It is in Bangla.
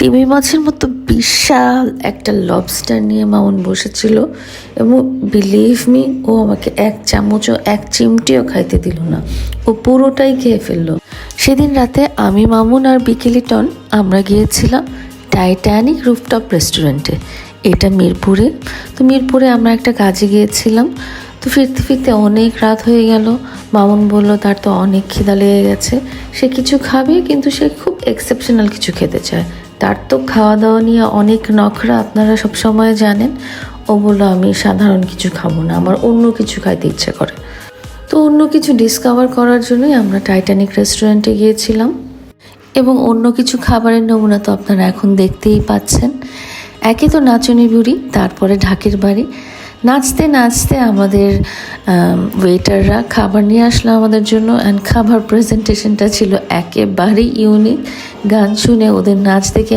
তিমি মাছের মতো বিশাল একটা লবস্টার নিয়ে মামুন বসেছিল এবং বিলিভ মি, ও আমাকে এক চামচও এক চিমটিও খাইতে দিল না, ও পুরোটাই খেয়ে ফেললো। সেদিন রাতে আমি, মামুন আর বিকেলিটন আমরা গিয়েছিলাম টাইটানিক রুফটপ রেস্টুরেন্টে। এটা মিরপুরে। তো মিরপুরে আমরা একটা কাজে গিয়েছিলাম। তো ফিরতে ফিরতে অনেক রাত হয়ে গেল। মামুন বলল তার তো অনেক খিদা লেগে গেছে, সে কিছু খাবে, কিন্তু সে খুব এক্সেপশনাল কিছু খেতে চায়। তার তো খাওয়া দাওয়া নিয়ে অনেক নখরা, আপনারা সব সময় জানেন। ও বললো আমি সাধারণ কিছু খাবো না, আমার অন্য কিছু খাইতে ইচ্ছে করে। তো অন্য কিছু ডিসকভার করার জন্যই আমরা টাইটানিক রেস্টুরেন্টে গিয়েছিলাম। এবং অন্য কিছু খাবারের নমুনা তো আপনারা এখন দেখতেই পাচ্ছেন। একে তো নাচনি বুড়ি, তারপরে ঢাকের বাড়ি। নাচতে নাচতে আমাদের ওয়েটাররা খাবার নিয়ে আসলো আমাদের জন্য, অ্যান্ড খাবার প্রেজেন্টেশনটা ছিল একেবারেই ইউনিক। গান শুনে ওদের নাচ দেখে